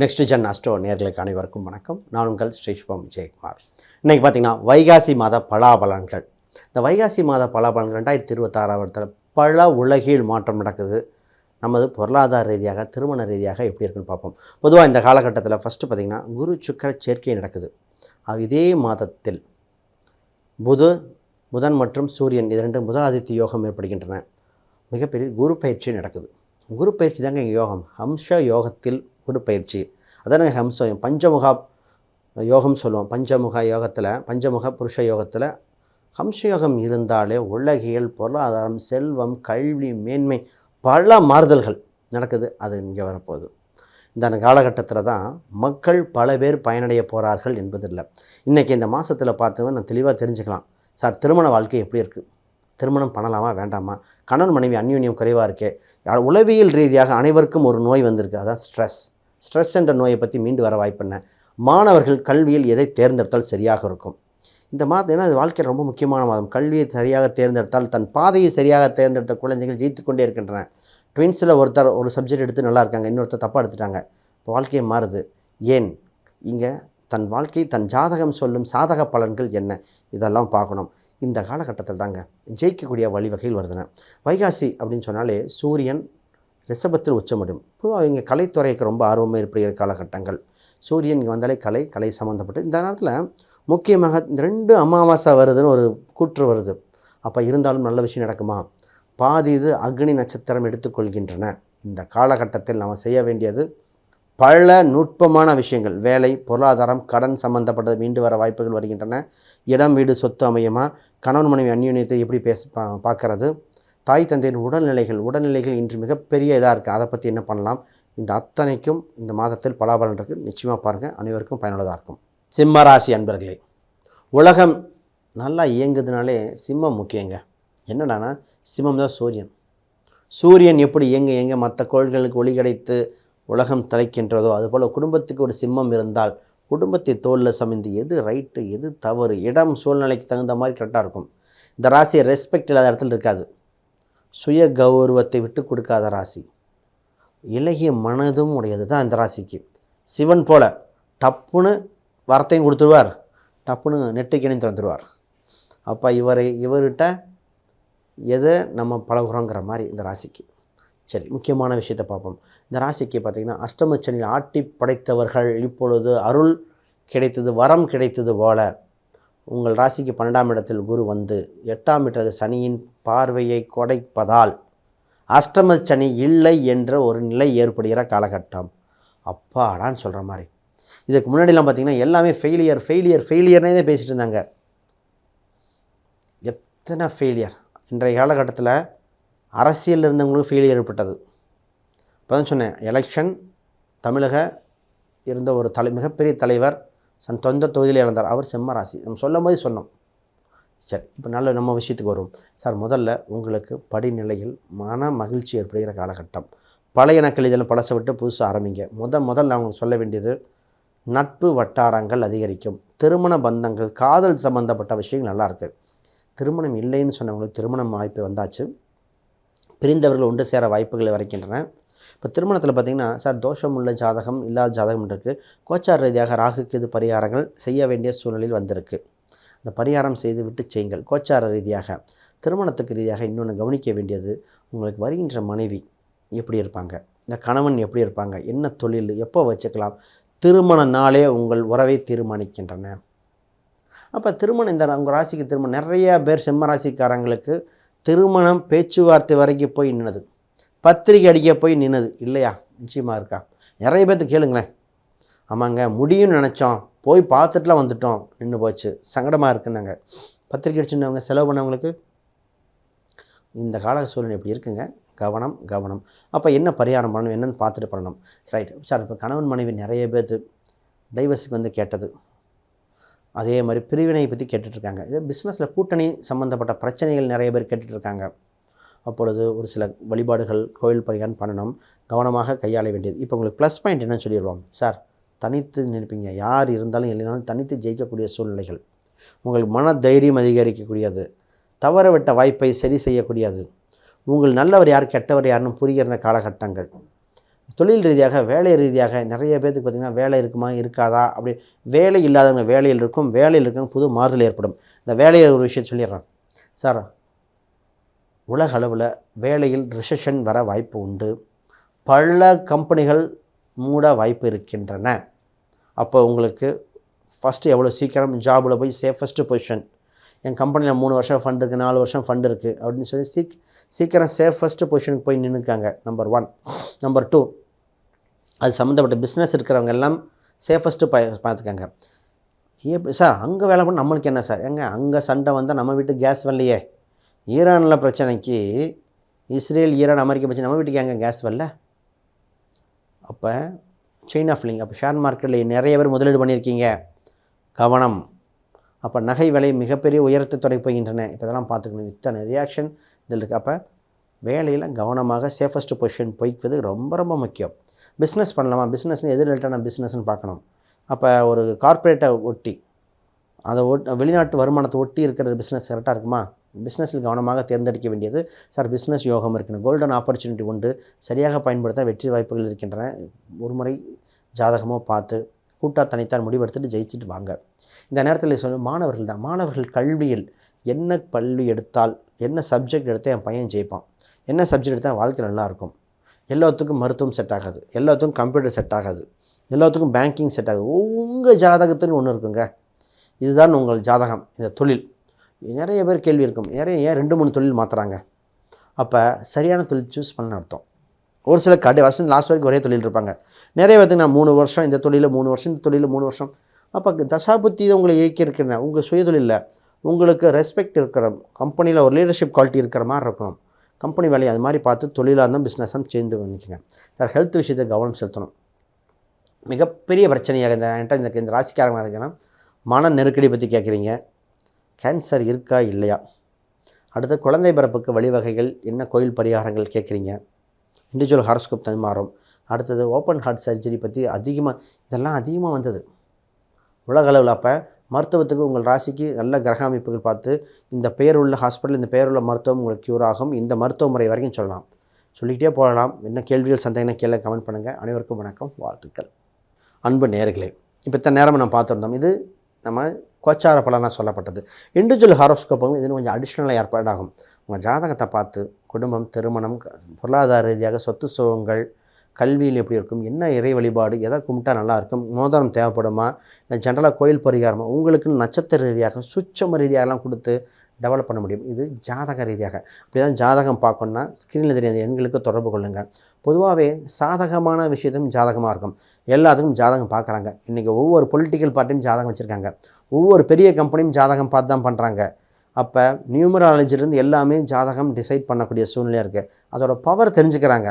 Next gen astro நேர்களுக்கு அனைவருக்கும் வணக்கம். நான் உங்கள் ஸ்ரீஷ்பம் ஜெயக்குமார். இன்றைக்கி பார்த்திங்கன்னா வைகாசி மாத பலாபலன்கள். இந்த வைகாசி மாத பலாபலன்கள் 2026 வருடத்தில் பல உலகில் மாற்றம் நடக்குது. நமது பொருளாதார ரீதியாக, திருமண ரீதியாக எப்படி இருக்குன்னு பார்ப்போம். பொதுவாக இந்த காலகட்டத்தில் ஃபஸ்ட்டு பார்த்திங்கன்னா குரு சுக்கிர சேர்க்கை நடக்குது. இதே மாதத்தில் புதன் மற்றும் சூரியன் இது ரெண்டு முதலாதித்ய யோகம் ஏற்படுகின்றன. மிகப்பெரிய குரு பயிற்சி நடக்குது. குரு பயிற்சி தாங்க யோகம். ஹம்ச யோகத்தில் குரு பயிற்சி, அதான ஹம்சம் பஞ்சமுக யோகம் சொல்லுவோம். பஞ்சமுக யோகத்தில், பஞ்சமுக புருஷ யோகத்தில் ஹம்ச யோகம் இருந்தாலே உலகியல், பொருளாதாரம், செல்வம், கல்வி, மேன்மை பல மாறுதல்கள் நடக்குது. அது இங்கே வரப்போகுது. இந்த காலகட்டத்தில் தான் மக்கள் பல பேர் பயனடைய போகிறார்கள் என்பதில்லை. இன்றைக்கி இந்த மாதத்தில் பார்த்து நான் தெளிவாக தெரிஞ்சுக்கலாம். சார், திருமண வாழ்க்கை எப்படி இருக்குது, திருமணம் பண்ணலாமா வேண்டாமா, கணவன் மனைவி அந்யோன்யம் குறைவாக இருக்கே, உளவியல் ரீதியாக அனைவருக்கும் ஒரு நோய் வந்திருக்கு. அதான் ஸ்ட்ரெஸ் என்ற நோயை பற்றி மீண்டு வர வாய்ப்புன்ன. மாணவர்கள் கல்வியில் எதை தேர்ந்தெடுத்தால் சரியாக இருக்கும் இந்த மாதம். ஏன்னா அது வாழ்க்கையில் ரொம்ப முக்கியமான மாதம். கல்வியை சரியாக தேர்ந்தெடுத்தால், தன் பாதையை சரியாக தேர்ந்தெடுத்த குழந்தைகள் ஜெயித்து கொண்டே இருக்கின்றன. ட்வின்ஸில் ஒருத்தர் ஒரு சப்ஜெக்ட் எடுத்து நல்லா இருக்காங்க, இன்னொருத்தர் தப்பாக எடுத்துட்டாங்க. இப்போ வாழ்க்கையை மாறுது. ஏன்? இங்கே தன் வாழ்க்கை, தன் ஜாதகம் சொல்லும் சாதக பலன்கள் என்ன, இதெல்லாம் பார்க்கணும். இந்த காலகட்டத்தில் தாங்க ஜெயிக்கக்கூடிய வழிவகையில் வருதுன்னு. வைகாசி அப்படின்னு சொன்னாலே சூரியன் ரிஷபத்தில் உச்சமிடும். இப்போது அவங்க கலைத்துறைக்கு ரொம்ப ஆர்வமாக ஏற்படுகிற காலகட்டங்கள். சூரியன் இங்கே வந்தாலே கலை சம்மந்தப்பட்டு இந்த நேரத்தில் முக்கியமாக இந்த 2 அமாவாசை வருதுன்னு ஒரு கூற்று வருது. அப்போ இருந்தாலும் நல்ல விஷயம் நடக்குமா? பாதி இது அக்னி நட்சத்திரம் எடுத்துக்கொள்கின்றன. இந்த காலகட்டத்தில் நாம் செய்ய வேண்டியது பல நுட்பமான விஷயங்கள். வேலை, பொருளாதாரம், கடன் சம்மந்தப்பட்டது மீண்டு வர வாய்ப்புகள் வருகின்றன. இடம், வீடு, சொத்து அமையுமா? கணவன் மனைவி அந்யோன்யத்தை எப்படி பார்க்கறது? தாய் தந்தையின் உடல்நிலைகள் இன்று மிகப்பெரிய இதாக இருக்குது. அதை பற்றி என்ன பண்ணலாம்? இந்த அத்தனைக்கும் இந்த மாதத்தில் பலாபலன் இருக்குது. நிச்சயமாக பாருங்கள், அனைவருக்கும் பயனுள்ளதாக இருக்கும். சிம்மராசி அன்பர்களே, உலகம் நல்லா இயங்குதுனாலே சிம்மம் முக்கியங்க. என்னடானா, சிம்மம் தான் சூரியன் எப்படி இயங்க மற்ற கோள்களுக்கு ஒளி கிடைத்து உலகம் தலைக்கின்றதோ அதுபோல் குடும்பத்துக்கு ஒரு சிம்மம் இருந்தால் குடும்பத்தை தோளில் சமைந்து எது ரைட்டு எது தவறு, இடம் சூழ்நிலைக்கு தகுந்த மாதிரி கரெக்டாக இருக்கும். இந்த ராசியை ரெஸ்பெக்ட் இல்லாத இடத்துல இருக்காது. சுய கௌரவத்தை விட்டு கொடுக்காத ராசி. இலகிய மனதும் உடையது தான் இந்த ராசிக்கு. சிவன் போல் டப்புன்னு வார்த்தையும் கொடுத்துருவார், டப்புன்னு நெட்டுக்கு இணைந்து வந்துடுவார். அப்போ இவர்கிட்ட எதை நம்ம பழகுறோங்கிற மாதிரி இந்த ராசிக்கு. சரி, முக்கியமான விஷயத்தை பார்ப்போம். இந்த ராசிக்கு பார்த்திங்கன்னா அஷ்டமச்சனியில் ஆட்டி படைத்தவர்கள் இப்பொழுது அருள் கிடைத்தது, வரம் கிடைத்தது போல உங்கள் ராசிக்கு 12ஆம் இடத்தில் குரு வந்து 8ஆம் இடத்து சனியின் பார்வையை கொடைப்பதால் அஷ்டமச்சனி இல்லை என்ற ஒரு நிலை ஏற்படுகிற காலகட்டம். அப்பாடான்னு சொல்கிற மாதிரி. இதுக்கு முன்னாடிலாம் பார்த்திங்கன்னா எல்லாமே ஃபெயிலியர்னே தான் பேசிகிட்டு இருந்தாங்க. எத்தனை ஃபெயிலியர் இன்றைய காலகட்டத்தில் அரசியலில் இருந்தவங்களுக்கும் ஃபெயிலியர் ஏற்பட்டது. இப்போ தான் சொன்னேன், எலெக்ஷன் தமிழக இருந்த ஒரு மிகப்பெரிய தலைவர் சொந்த தொகுதியில் இழந்தார். அவர் சிம்ம ராசி. நம்ம சொல்லும் போது சொன்னோம். சரி, இப்போ நம்ம விஷயத்துக்கு வருவோம். சார், முதல்ல உங்களுக்கு படிநிலையில் மன மகிழ்ச்சி ஏற்படுகிற காலகட்டம். பழைய இதெல்லாம் பழசை விட்டு புதுசாக ஆரம்பிங்க. முதல் நான் உங்களுக்கு சொல்ல வேண்டியது, நட்பு வட்டாரங்கள் அதிகரிக்கும். திருமண பந்தங்கள், காதல் சம்பந்தப்பட்ட விஷயங்கள் நல்லாயிருக்கு. திருமணம் இல்லைன்னு சொன்னவங்களுக்கு திருமணம் வாய்ப்பு வந்தாச்சு. பிரிந்தவர்கள் ஒன்று சேர வாய்ப்புகள் வரைக்கின்றன. இப்போ திருமணத்தில் பார்த்திங்கன்னா, சார், தோஷம் உள்ள ஜாதகம், இல்லாத ஜாதகம் இருக்குது. கோச்சார ரீதியாக ராகுக்கு இது பரிகாரங்கள் செய்ய வேண்டிய சூழ்நிலையில் வந்திருக்கு. அந்த பரிகாரம் செய்து விட்டு செய்யுங்கள். கோச்சார ரீதியாக, திருமணத்துக்கு ரீதியாக இன்னொன்று கவனிக்க வேண்டியது, உங்களுக்கு வருகின்ற மனைவி எப்படி இருப்பாங்க, இந்த கணவன் எப்படி இருப்பாங்க, என்ன தொழில், எப்போ வச்சுக்கலாம். திருமண நாளே உங்கள் உறவை தீர்மானிக்கின்றன. அப்போ திருமணம், இந்த உங்கள் ராசிக்கு திருமணம், நிறையா பேர் சிம்ம ராசிக்காரங்களுக்கு திருமணம் பேச்சுவார்த்தை வரைக்கும் போய் நின்னது, பத்திரிக்கை அடிக்க போய் நின்னது இல்லையா? நிச்சயமாக இருக்கா? நிறைய பேர்த்து கேளுங்களேன். ஆமாங்க, முடியும்னு நினச்சோம், போய் பார்த்துட்டுலாம் வந்துட்டோம், நின்று போச்சு, சங்கடமாக இருக்குன்னாங்க. பத்திரிக்கை அடிச்சுன்னவங்க, செலவு பண்ணவங்களுக்கு இந்த கால சூழ்நிலை எப்படி இருக்குங்க. கவனம். அப்போ என்ன பரிகாரம் பண்ணணும், என்னென்னு பார்த்துட்டு பண்ணணும். ரைட் சார், இப்போ கணவன் மனைவி நிறைய பேர்த்து டைவர்ஸுக்கு வந்து கேட்டது, அதே மாதிரி பிரிவினை பற்றி கேட்டுட்ருக்காங்க. இது பிஸ்னஸில் கூட்டணி சம்மந்தப்பட்ட பிரச்சனைகள் நிறைய பேர் கேட்டுட்ருக்காங்க. அப்பொழுது ஒரு சில வழிபாடுகள், கோயில் பரிகாரம் பண்ணணும், கவனமாக கையாள வேண்டியது. இப்போ உங்களுக்கு ப்ளஸ் பாயிண்ட் என்னன்னு சொல்லிடுவோம். சார், தனித்து நினைப்பீங்க, யார் இருந்தாலும் இல்லைனாலும் தனித்து ஜெயிக்கக்கூடிய சூழ்நிலைகள், உங்களுக்கு மன தைரியம் அதிகரிக்கக்கூடியது, தவற விட்ட வாய்ப்பை சரி செய்யக்கூடியது, உங்கள் நல்லவர் யார் கெட்டவர் யாருன்னு புரிகிற காலகட்டங்கள், தொழில் ரீதியாக, வேலை ரீதியாக நிறைய பேருக்கு பார்த்திங்கன்னா வேலை இருக்குமா இருக்காதா, அப்படி வேலை இல்லாதவங்க வேலையில் இருக்கும், வேலையில் இருக்கவங்க புது மாறுதல் ஏற்படும். இந்த வேலையில் ஒரு விஷயத்தை சொல்லிடுறேன் சார். உலக அளவில் வேலையில் ரிசெஷன் வர வாய்ப்பு உண்டு. பல கம்பெனிகள் மூட வாய்ப்பு இருக்கின்றன. அப்போ உங்களுக்கு ஃபஸ்ட்டு எவ்வளோ சீக்கிரம் ஜாபில் போய் சேஃபஸ்ட்டு பொசிஷன், என் கம்பெனியில் 3 வருஷம் ஃபண்ட் இருக்குது, 4 வருஷம் ஃபண்ட் இருக்குது அப்படின்னு சொல்லி சீக்கிரம் சேஃபஸ்ட்டு பொசிஷனுக்கு போய் நின்றுக்காங்க. நம்பர் 1. நம்பர் 2, அது சம்மந்தப்பட்ட பிஸ்னஸ் இருக்கிறவங்க எல்லாம் சேஃபஸ்ட்டு பார்த்துக்காங்க. சார் அங்கே வேலை பண்ண நம்மளுக்கு என்ன சார்? அங்கே சண்டை வந்தால் நம்ம வீட்டுக்கு கேஸ் வரலையே. ஈரானில் பிரச்சனைக்கு இஸ்ரேல், ஈரான், அமெரிக்கா பிரச்சனை, நம்ம வீட்டுக்கு எங்கே கேஸ் வரல? அப்போ செயின் ஆஃப் லிங்க். அப்போ ஷேர் மார்க்கெட்டில் நிறைய பேர் முதலீடு பண்ணியிருக்கீங்க, கவனம். அப்போ நகை விலை மிகப்பெரிய உயரத்தை தொடங்கி போகின்றன. இப்போ இதெல்லாம் பார்த்துக்கணும். இத்தனை ரியாக்ஷன் இதில் இருக்குது. அப்போ வேலையில் கவனமாக சேஃபஸ்ட் பொசிஷன் போய்க்குவது ரொம்ப ரொம்ப முக்கியம். பிஸ்னஸ் பண்ணலாமா? பிஸ்னஸ்னு எது ரிலேட்டடான பிஸ்னஸ்ன்னு பார்க்கணும். அப்போ ஒரு கார்ப்பரேட்டை ஒட்டி அதை வெளிநாட்டு வருமானத்தை ஒட்டி இருக்கிற பிஸ்னஸ் கரெக்டாக இருக்குமா? பிஸ்னஸில் கவனமாக தேர்ந்தெடுக்க வேண்டியது. சார் பிஸ்னஸ் யோகம் இருக்குன்னு கோல்டன் ஆப்பர்ச்சுனிட்டி உண்டு, சரியாக பயன்படுத்த வெற்றி வாய்ப்புகள் இருக்கின்றன. ஒரு முறை ஜாதகமோ பார்த்து கூட்டாக தனித்தான் முடிவெடுத்துட்டு ஜெயிச்சுட்டு வாங்க. இந்த நேரத்தில் சொல்ல மாணவர்கள் கல்வியில் என்ன கல்வி எடுத்தால், என்ன சப்ஜெக்ட் எடுத்தால் என் பையன் ஜெயிப்பான், என்ன சப்ஜெக்ட் எடுத்தால் வாழ்க்கை நல்லாயிருக்கும். எல்லாத்துக்கும் மருத்துவம் செட் ஆகாது, எல்லாத்துக்கும் கம்ப்யூட்டர் செட் ஆகாது, எல்லாத்துக்கும் பேங்கிங் செட் ஆகுது. உங்கள் ஜாதகத்துன்னு ஒன்று இருக்குங்க. இதுதான் உங்கள் ஜாதகம். இந்த தொழில் நிறைய பேர் கேள்வி இருக்கும், ஏன் 2-3 தொழில் மாற்றுறாங்க? அப்போ சரியான தொழில் சூஸ் பண்ண அர்த்தம். ஒரு சில ஃபஸ்ட்டு லாஸ்ட் வரைக்கும் ஒரே தொழில் இருப்பாங்க. நிறைய பேருக்கு நான் 3 வருஷம் இந்த தொழிலில், 3 வருஷம் இந்த தொழிலில், 3 வருஷம். அப்போ தசாபுத்தி தான் உங்களை இயக்கி இருக்கிற உங்கள் சுயதொழிலில் உங்களுக்கு ரெஸ்பெக்ட் இருக்கிற கம்பெனியில் ஒரு லீடர்ஷிப் குவாலிட்டி இருக்கிற மாதிரி இருக்கணும். கம்பெனி வேலையை அது மாதிரி பார்த்து தொழிலாக இருந்தால் பிஸ்னஸாக சேர்ந்து பண்ணிக்கோங்க. சார் ஹெல்த் விஷயத்தை கவனம் செலுத்தணும். மிகப்பெரிய பிரச்சனையாக இந்த ராசிக்காரமாக இருக்குன்னா மன நெருக்கடி பற்றி கேட்குறீங்க. கேன்சர் இருக்கா இல்லையா? அடுத்து குழந்தை பிறப்புக்கு வழிவகைகள் என்ன, கோயில் பரிகாரங்கள் கேட்குறீங்க. இண்டிவிஜுவல் ஹாரோஸ்கோப் தனி மாறும். அடுத்தது ஓப்பன் ஹார்ட் சர்ஜரி பற்றி இதெல்லாம் அதிகமாக வந்தது உலக அளவில். அப்போ மருத்துவத்துக்கு உங்கள் ராசிக்கு நல்ல கிரக அமைப்புகள் பார்த்து இந்த பெயர் உள்ள ஹாஸ்பிட்டல், இந்த பெயர் உள்ள மருத்துவம் உங்களுக்கு க்யூர் ஆகும். இந்த மருத்துவ முறை வரைக்கும் சொல்லலாம், சொல்லிக்கிட்டே போகலாம். என்ன கேள்விகள் சந்தேகம்னா கீழே கமெண்ட் பண்ணுங்கள். அனைவருக்கும் வணக்கம், வாழ்த்துக்கள். அன்பு நேயர்களே, இப்போ இத்தனை நேரம் நம்ம பார்த்துருந்தோம். இது நம்ம கோச்சார பலனாக சொல்லப்பட்டது. இண்டிவிஜுவல் ஹாரோஸ்கோப்பும் இது கொஞ்சம் அடிஷ்னலாக ஏற்பாடாகும். உங்கள் ஜாதகத்தை பார்த்து குடும்பம், திருமணம், பொருளாதார ரீதியாக சொத்து சுகங்கள், கல்வியில் எப்படி இருக்கும், என்ன இறை வழிபாடு, எதை கும்பிட்டா நல்லாயிருக்கும், மோதிரம் தேவைப்படுமா, இல்லை ஜென்ரலாக கோயில் பரிகாரமா, உங்களுக்குன்னு நட்சத்திர ரீதியாக சுட்சம ரீதியாகலாம் கொடுத்து டெவலப் பண்ண முடியும். இது ஜாதக ரீதியாக. அப்படி தான் ஜாதகம் பார்க்கணுன்னா ஸ்க்ரீனில் தெரியாத எண்களுக்கு தொடர்பு கொள்ளுங்கள். பொதுவாகவே சாதகமான விஷயத்தையும் ஜாதகமாக இருக்கும். எல்லாத்துக்கும் ஜாதகம் பார்க்குறாங்க. இன்றைக்கி ஒவ்வொரு பொலிட்டிக்கல் பார்ட்டியும் ஜாதகம் வச்சுருக்காங்க. ஒவ்வொரு பெரிய கம்பெனியும் ஜாதகம் பார்த்து தான் பண்ணுறாங்க. அப்போ நியூமராலஜிலேருந்து எல்லாமே ஜாதகம் டிசைட் பண்ணக்கூடிய சூழ்நிலையாக இருக்குது. அதோட பவர் தெரிஞ்சுக்கிறாங்க.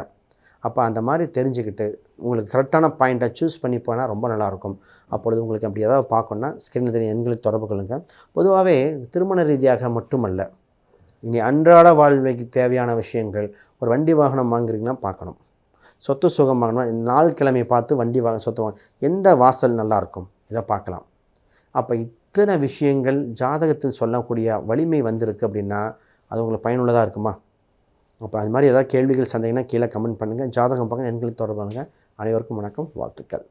அப்போ அந்த மாதிரி தெரிஞ்சுக்கிட்டு உங்களுக்கு கரெக்டான பாயிண்ட்டை சூஸ் பண்ணி போனால் ரொம்ப நல்லாயிருக்கும். அப்பொழுது உங்களுக்கு அப்படி ஏதாவது பார்க்கணுன்னா ஸ்க்ரீனில் தெரிய எண்களுக்கு தொடர்பு கொள்ளுங்கள். பொதுவாகவே திருமண ரீதியாக மட்டுமல்ல, இனி அன்றாட வாழ்வைக்கு தேவையான விஷயங்கள், ஒரு வண்டி வாகனம் வாங்குறீங்கன்னா பார்க்கணும். சொத்து சுகம் வாங்கணும், இந்த நாள் கிழமை பார்த்து வண்டி சொத்து வாங்க, எந்த வாசல் நல்லாயிருக்கும் இதை பார்க்கலாம். அப்போ இத்தனை விஷயங்கள் ஜாதகத்தில் சொல்லக்கூடிய வலிமை வந்திருக்கு அப்படின்னா அது உங்களுக்கு பயனுள்ளதாக இருக்குமா? அப்போ அது மாதிரி ஏதாவது கேள்விகள் சந்தேகம்னா கீழே கமெண்ட் பண்ணுங்கள். ஜாதகம் பார்க்க எண்களுக்கு தொடர்பு பண்ணுங்கள். அனைவருக்கும் வணக்கம், வாழ்த்துக்கள்.